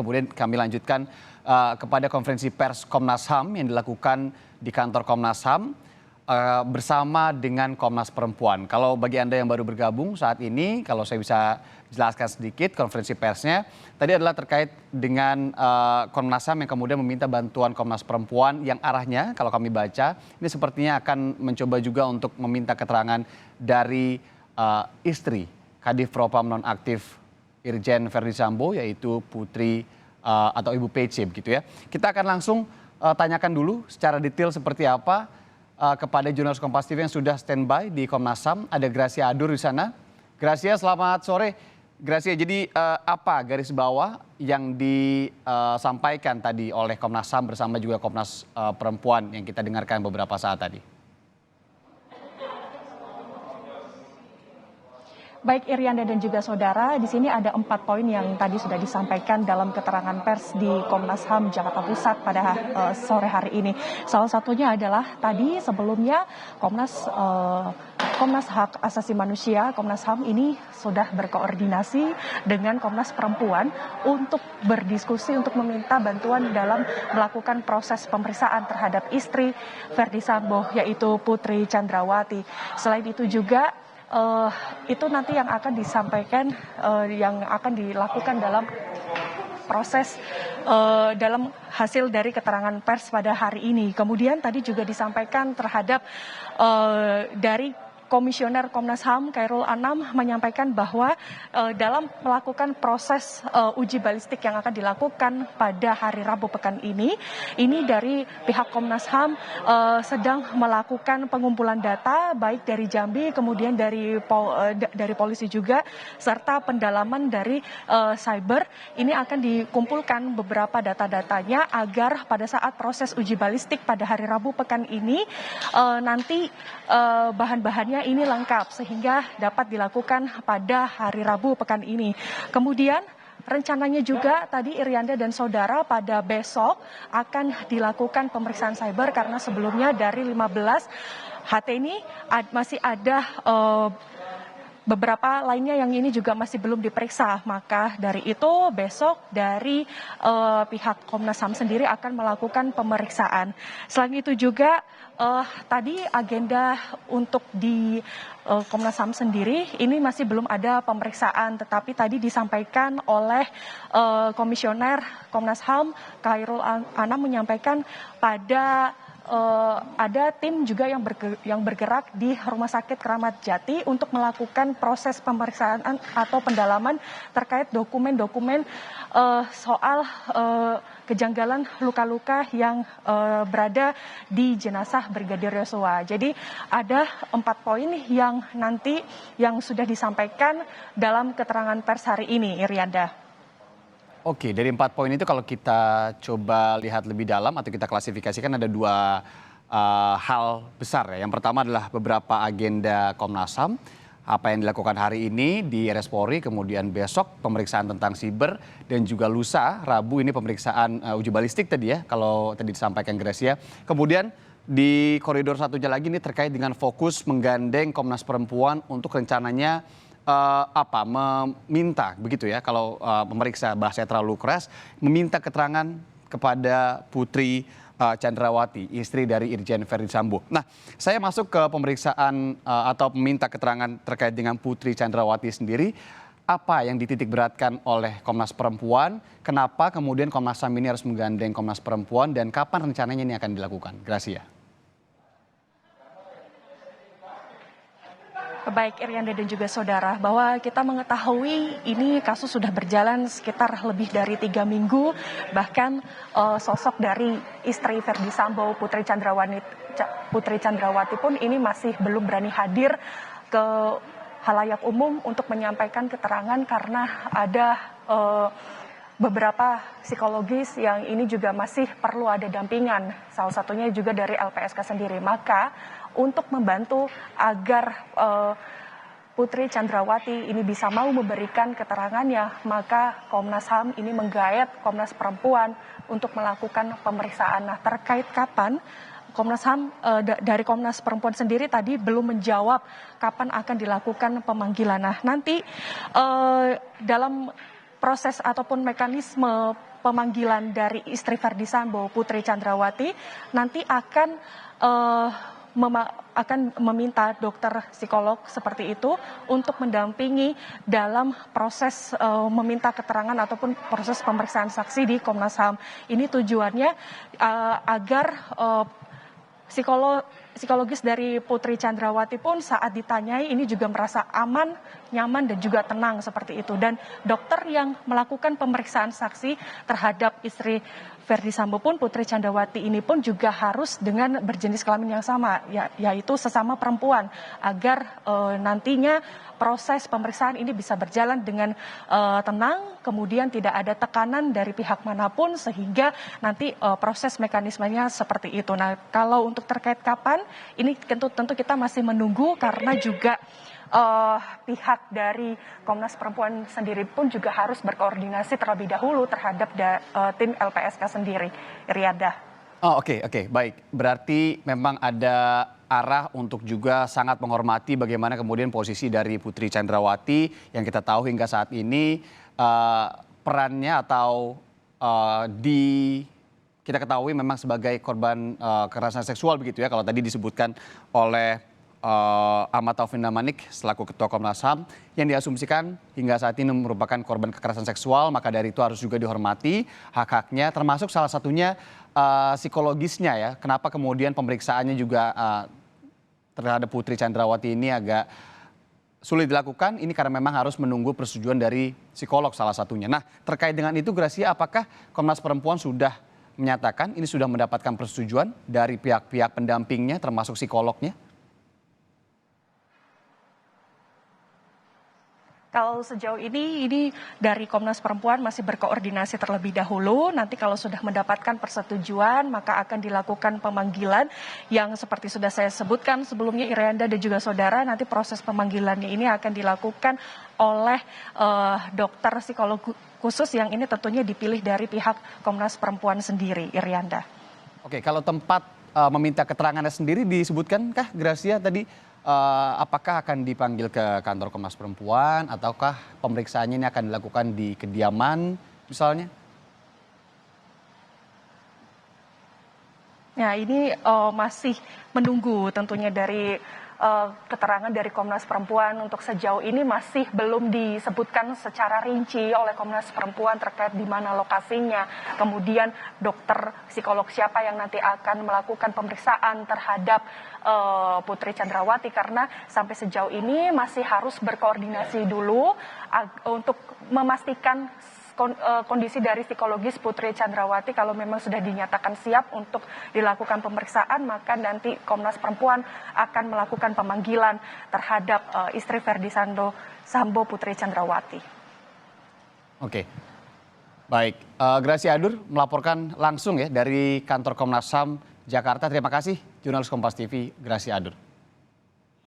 kemudian kami lanjutkan kepada konferensi pers Komnas HAM yang dilakukan di kantor Komnas HAM bersama dengan Komnas Perempuan. Kalau bagi Anda yang baru bergabung saat ini, kalau saya bisa jelaskan sedikit konferensi persnya, tadi adalah terkait dengan Komnas HAM yang kemudian meminta bantuan Komnas Perempuan yang arahnya, kalau kami baca, ini sepertinya akan mencoba juga untuk meminta keterangan dari istri Kadif Propam nonaktif Irjen Verdi Sambo, yaitu Putri atau Ibu Pece begitu ya. Kita akan langsung tanyakan dulu secara detail seperti apa kepada jurnalis Kompas TV yang sudah standby di Komnas HAM. Ada Gracia Adur di sana. Gracia, selamat sore. Gracia, jadi apa garis bawah yang disampaikan tadi oleh Komnas HAM bersama juga Komnas Perempuan yang kita dengarkan beberapa saat tadi? Baik Irianda dan juga saudara, di sini ada 4 poin yang tadi sudah disampaikan dalam keterangan pers di Komnas HAM Jakarta Pusat pada sore hari ini. Salah satunya adalah tadi sebelumnya Komnas Hak Asasi Manusia, Komnas HAM ini sudah berkoordinasi dengan Komnas Perempuan untuk berdiskusi untuk meminta bantuan dalam melakukan proses pemeriksaan terhadap istri Verdi Sambo, yaitu Putri Chandrawati. Selain itu juga itu nanti yang akan disampaikan, yang akan dilakukan dalam proses dalam hasil dari keterangan pers pada hari ini. Kemudian tadi juga disampaikan terhadap dari Komisioner Komnas HAM Khairul Anam menyampaikan bahwa dalam melakukan proses uji balistik yang akan dilakukan pada hari Rabu pekan ini dari pihak Komnas HAM sedang melakukan pengumpulan data baik dari Jambi, kemudian dari polisi juga, serta pendalaman dari cyber. Ini akan dikumpulkan beberapa data-datanya agar pada saat proses uji balistik pada hari Rabu pekan ini nanti bahan-bahannya ini lengkap sehingga dapat dilakukan pada hari Rabu pekan ini. Kemudian rencananya juga tadi Irianda dan saudara pada besok akan dilakukan pemeriksaan cyber karena sebelumnya dari 15 HT ini masih ada beberapa lainnya yang ini juga masih belum diperiksa. Maka dari itu besok dari pihak Komnas HAM sendiri akan melakukan pemeriksaan. Selain itu juga tadi agenda untuk di Komnas HAM sendiri ini masih belum ada pemeriksaan, tetapi tadi disampaikan oleh Komisioner Komnas HAM Khairul Anam menyampaikan pada ada tim juga yang bergerak di Rumah Sakit Kramat Jati untuk melakukan proses pemeriksaan atau pendalaman terkait dokumen-dokumen soal kejanggalan luka-luka yang berada di jenazah Brigadir Yosua. Jadi ada 4 poin yang nanti yang sudah disampaikan dalam keterangan pers hari ini, Irianda. Oke, dari 4 poin itu kalau kita coba lihat lebih dalam atau kita klasifikasikan ada 2 hal besar ya. Yang pertama adalah beberapa agenda Komnas HAM, apa yang dilakukan hari ini di RS Polri, kemudian besok pemeriksaan tentang siber, dan juga lusa, Rabu ini pemeriksaan uji balistik tadi ya, kalau tadi disampaikan Gracia. Kemudian di koridor satunya lagi ini terkait dengan fokus menggandeng Komnas Perempuan untuk rencananya meminta begitu ya, kalau memeriksa bahasa terlalu keras, meminta keterangan kepada Putri Chandrawati, istri dari Irjen Verdi Sambo. Nah, saya masuk ke pemeriksaan atau meminta keterangan terkait dengan Putri Chandrawati sendiri. Apa yang dititik beratkan oleh Komnas Perempuan? Kenapa kemudian Komnas HAM ini harus menggandeng Komnas Perempuan dan kapan rencananya ini akan dilakukan? Gracia. Baik Irianda dan juga saudara, bahwa kita mengetahui ini kasus sudah berjalan sekitar lebih dari 3 minggu, bahkan sosok dari istri Verdi Sambo, Putri Chandrawati pun ini masih belum berani hadir ke halayak umum untuk menyampaikan keterangan karena ada beberapa psikologis yang ini juga masih perlu ada dampingan, salah satunya juga dari LPSK sendiri. Maka untuk membantu agar Putri Chandrawati ini bisa mau memberikan keterangannya, maka Komnas HAM ini menggayat Komnas Perempuan untuk melakukan pemeriksaan. Nah, terkait kapan, Komnas HAM dari Komnas Perempuan sendiri tadi belum menjawab kapan akan dilakukan pemanggilan. Nah, nanti dalam proses ataupun mekanisme pemanggilan dari istri Verdi Sambo, Putri Chandrawati, nanti akan meminta dokter psikolog seperti itu untuk mendampingi dalam proses meminta keterangan ataupun proses pemeriksaan saksi di Komnas HAM. Ini tujuannya agar psikologis dari Putri Chandrawati pun saat ditanyai ini juga merasa aman, nyaman, dan juga tenang seperti itu. Dan dokter yang melakukan pemeriksaan saksi terhadap istri Verdi Sambo pun, Putri Chandrawati ini pun juga harus dengan berjenis kelamin yang sama, yaitu sesama perempuan, agar nantinya proses pemeriksaan ini bisa berjalan dengan tenang, kemudian tidak ada tekanan dari pihak manapun, sehingga nanti proses mekanismenya seperti itu. Nah, kalau untuk terkait kapan, ini tentu kita masih menunggu, karena juga pihak dari Komnas Perempuan sendiri pun juga harus berkoordinasi terlebih dahulu terhadap tim LPSK sendiri. Iriada. Oh, oke, baik. Berarti memang ada arah untuk juga sangat menghormati bagaimana kemudian posisi dari Putri Chandrawati yang kita tahu hingga saat ini perannya atau kita ketahui memang sebagai korban kekerasan seksual begitu ya, kalau tadi disebutkan oleh Ahmad Taufik Damanik selaku Ketua Komnas HAM yang diasumsikan hingga saat ini merupakan korban kekerasan seksual, maka dari itu harus juga dihormati hak-haknya, termasuk salah satunya psikologisnya ya. Kenapa kemudian pemeriksaannya juga terhadap Putri Chandrawati ini agak sulit dilakukan, ini karena memang harus menunggu persetujuan dari psikolog salah satunya. Nah, terkait dengan itu Gracia, apakah Komnas Perempuan sudah menyatakan ini sudah mendapatkan persetujuan dari pihak-pihak pendampingnya termasuk psikolognya? Kalau sejauh ini dari Komnas Perempuan masih berkoordinasi terlebih dahulu. Nanti kalau sudah mendapatkan persetujuan, maka akan dilakukan pemanggilan yang seperti sudah saya sebutkan sebelumnya, Irianda dan juga saudara. Nanti proses pemanggilannya ini akan dilakukan oleh dokter psikolog khusus yang ini tentunya dipilih dari pihak Komnas Perempuan sendiri, Irianda. Oke, kalau tempat meminta keterangannya sendiri disebutkankah Gracia tadi? Apakah akan dipanggil ke kantor Komnas Perempuan ataukah pemeriksaannya ini akan dilakukan di kediaman misalnya? Ya, ini masih menunggu tentunya dari keterangan dari Komnas Perempuan. Untuk sejauh ini masih belum disebutkan secara rinci oleh Komnas Perempuan terkait di mana lokasinya, kemudian dokter psikolog siapa yang nanti akan melakukan pemeriksaan terhadap Putri Chandrawati, karena sampai sejauh ini masih harus berkoordinasi dulu untuk memastikan kondisi dari psikologis Putri Chandrawati. Kalau memang sudah dinyatakan siap untuk dilakukan pemeriksaan, maka nanti Komnas Perempuan akan melakukan pemanggilan terhadap istri Verdi Sambo, Putri Chandrawati. Oke, baik. Gracia Adur melaporkan langsung ya dari kantor Komnas HAM Jakarta. Terima kasih jurnalis Kompas TV Gracia Adur.